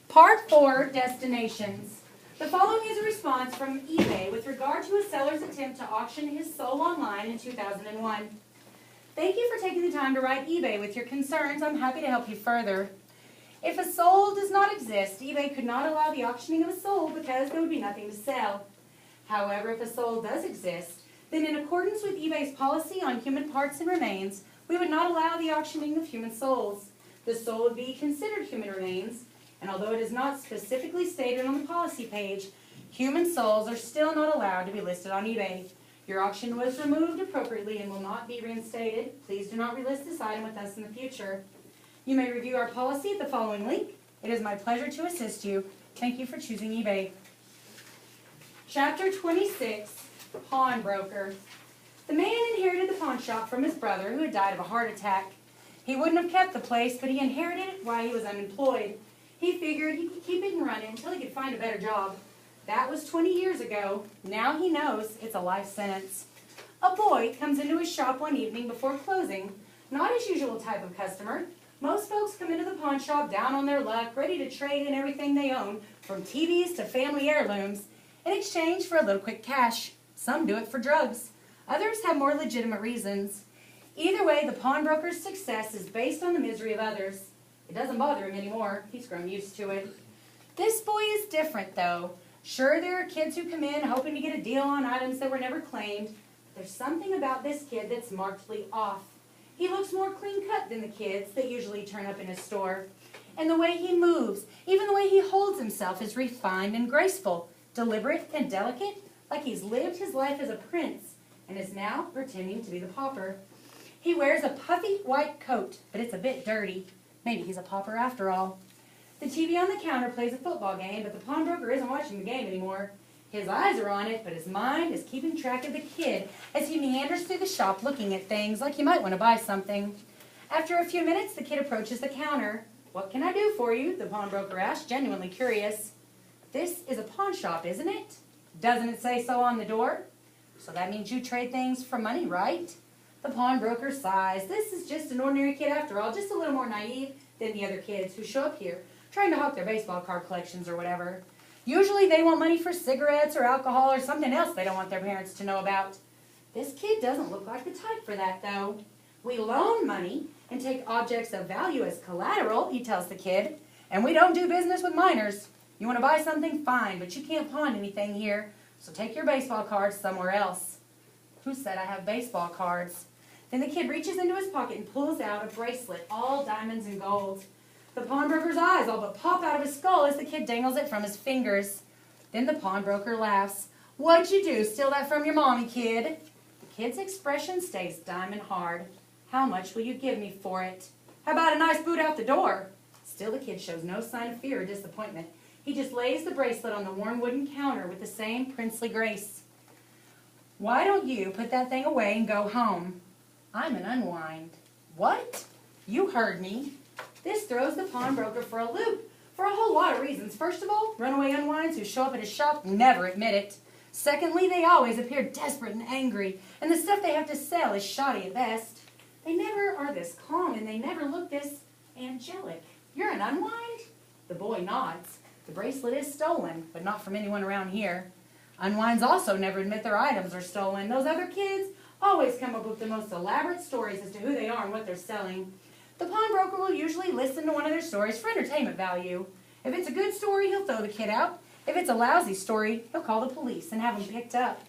Part 4, Destinations. The following is a response from eBay with regard to a seller's attempt to auction his soul online in 2001. Thank you for taking the time to write eBay with your concerns. I'm happy to help you further. If a soul does not exist, eBay could not allow the auctioning of a soul because there would be nothing to sell. However, if a soul does exist, then in accordance with eBay's policy on human parts and remains, we would not allow the auctioning of human souls. The soul would be considered human remains, and although it is not specifically stated on the policy page, human souls are still not allowed to be listed on eBay. Your auction was removed appropriately and will not be reinstated. Please do not relist this item with us in the future. You may review our policy at the following link. It is my pleasure to assist you. Thank you for choosing eBay. Chapter 26, Pawnbroker. The man inherited the pawn shop from his brother who had died of a heart attack. He wouldn't have kept the place, but he inherited it while he was unemployed. He figured he could keep it and run it until he could find a better job. That was 20 years ago. Now he knows it's a life sentence. A boy comes into his shop one evening before closing. Not his usual type of customer. Most folks come into the pawn shop down on their luck, ready to trade in everything they own, from TVs to family heirlooms, in exchange for a little quick cash. Some do it for drugs. Others have more legitimate reasons. Either way, the pawnbroker's success is based on the misery of others. It doesn't bother him anymore. He's grown used to it. This boy is different, though. Sure, there are kids who come in hoping to get a deal on items that were never claimed, but there's something about this kid that's markedly off. He looks more clean-cut than the kids that usually turn up in his store. And the way he moves, even the way he holds himself, is refined and graceful, deliberate and delicate, like he's lived his life as a prince and is now pretending to be the pauper. He wears a puffy white coat, but it's a bit dirty. Maybe he's a pauper after all. The TV on the counter plays a football game, but the pawnbroker isn't watching the game anymore. His eyes are on it, but his mind is keeping track of the kid as he meanders through the shop looking at things like he might want to buy something. After a few minutes, the kid approaches the counter. "What can I do for you?" the pawnbroker asks, genuinely curious. "This is a pawn shop, isn't it? Doesn't it say so on the door? So that means you trade things for money, right?" The pawnbroker sighs. This is just an ordinary kid after all, just a little more naive than the other kids who show up here, trying to hawk their baseball card collections or whatever. Usually they want money for cigarettes or alcohol or something else they don't want their parents to know about. This kid doesn't look like the type for that, though. "We loan money and take objects of value as collateral," he tells the kid, "and we don't do business with minors. You want to buy something? Fine, but you can't pawn anything here, so take your baseball cards somewhere else." "Who said I have baseball cards?" Then the kid reaches into his pocket and pulls out a bracelet, all diamonds and gold. The pawnbroker's eyes all but pop out of his skull as the kid dangles it from his fingers. Then the pawnbroker laughs. "What'd you do, steal that from your mommy, kid?" The kid's expression stays diamond hard. "How much will you give me for it?" "How about a nice boot out the door?" Still the kid shows no sign of fear or disappointment. He just lays the bracelet on the worn wooden counter with the same princely grace. "Why don't you put that thing away and go home?" "I'm an Unwind." "What?" "You heard me." This throws the pawnbroker for a loop for a whole lot of reasons. First of all, runaway unwinds who show up at his shop never admit it. Secondly, they always appear desperate and angry, and the stuff they have to sell is shoddy at best. They never are this calm, and they never look this angelic. "You're an Unwind?" The boy nods. The bracelet is stolen, but not from anyone around here. Unwinds also never admit their items are stolen. Those other kids always come up with the most elaborate stories as to who they are and what they're selling. The pawnbroker will usually listen to one of their stories for entertainment value. If it's a good story, he'll throw the kid out. If it's a lousy story, he'll call the police and have him picked up.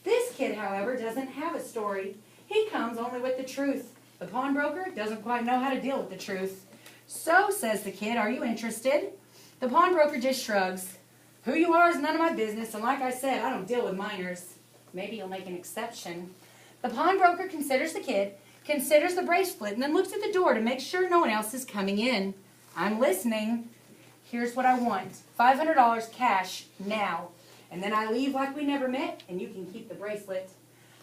This kid, however, doesn't have a story. He comes only with the truth. The pawnbroker doesn't quite know how to deal with the truth. "So," says the kid, "are you interested?" The pawnbroker just shrugs. "Who you are is none of my business, and like I said, I don't deal with minors." Maybe he'll make an exception. The pawnbroker considers the kid, considers the bracelet, and then looks at the door to make sure no one else is coming in. "I'm listening. Here's what I want. $500 cash now. And then I leave like we never met, and you can keep the bracelet."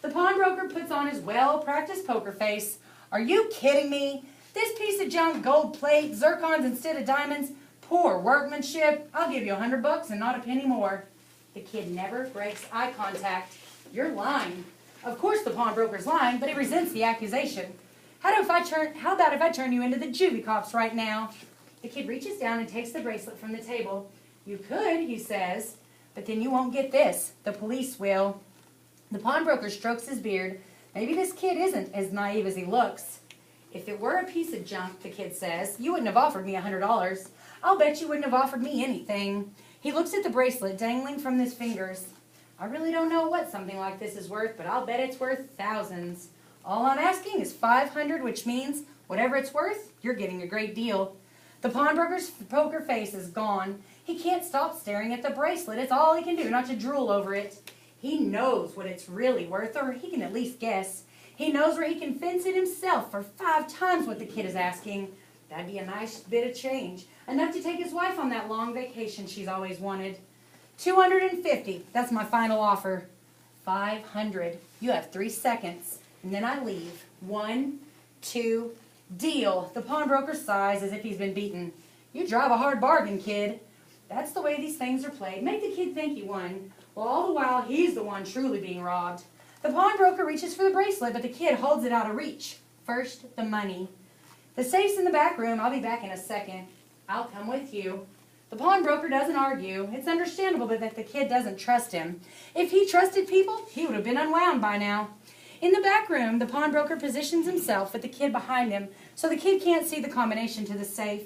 The pawnbroker puts on his well-practiced poker face. "Are you kidding me? This piece of junk, gold plate, zircons instead of diamonds, poor workmanship. I'll give you $100 and not a penny more." The kid never breaks eye contact. "You're lying." Of course the pawnbroker's lying, but he resents the accusation. How about if I turn you into the juvie cops right now?" The kid reaches down and takes the bracelet from the table. "You could," he says, "but then you won't get this. The police will." The pawnbroker strokes his beard. "Maybe this kid isn't as naive as he looks." "If it were a piece of junk," the kid says, "you wouldn't have offered me $100. I'll bet you wouldn't have offered me anything." He looks at the bracelet dangling from his fingers. "I really don't know what something like this is worth, but I'll bet it's worth thousands. All I'm asking is $500, which means whatever it's worth, you're getting a great deal." The pawnbroker's poker face is gone. He can't stop staring at the bracelet. It's all he can do not to drool over it. He knows what it's really worth, or he can at least guess. He knows where he can fence it himself for 5 times what the kid is asking. That'd be a nice bit of change, enough to take his wife on that long vacation she's always wanted. $250, that's my final offer. $500, you have 3 seconds, and then I leave. 1, 2, deal. The pawnbroker sighs as if he's been beaten. "You drive a hard bargain, kid." That's the way these things are played. Make the kid think he won, while all the while he's the one truly being robbed. The pawnbroker reaches for the bracelet, but the kid holds it out of reach. First, the money. "The safe's in the back room. I'll be back in a second." "I'll come with you." The pawnbroker doesn't argue. It's understandable that the kid doesn't trust him. If he trusted people, he would have been unwound by now. In the back room, the pawnbroker positions himself with the kid behind him so the kid can't see the combination to the safe.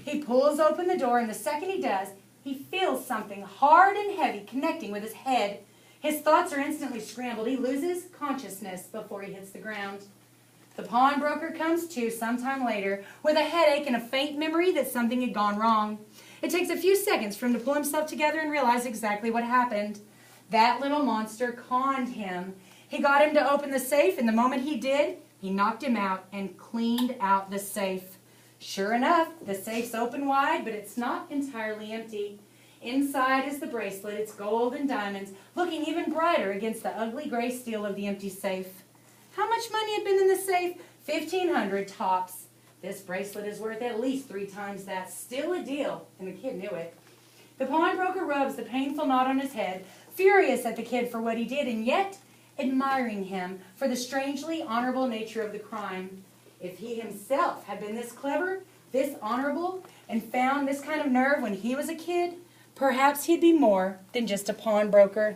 He pulls open the door, and the second he does, he feels something hard and heavy connecting with his head. His thoughts are instantly scrambled. He loses consciousness before he hits the ground. The pawnbroker comes to sometime later with a headache and a faint memory that something had gone wrong. It takes a few seconds for him to pull himself together and realize exactly what happened. That little monster conned him. He got him to open the safe, and the moment he did, he knocked him out and cleaned out the safe. Sure enough, the safe's open wide, but it's not entirely empty. Inside is the bracelet, its gold and diamonds, looking even brighter against the ugly gray steel of the empty safe. How much money had been in the safe? $1,500 tops. This bracelet is worth at least 3 times that. Still a deal, and the kid knew it. The pawnbroker rubs the painful knot on his head, furious at the kid for what he did, and yet admiring him for the strangely honorable nature of the crime. If he himself had been this clever, this honorable, and found this kind of nerve when he was a kid, perhaps he'd be more than just a pawnbroker.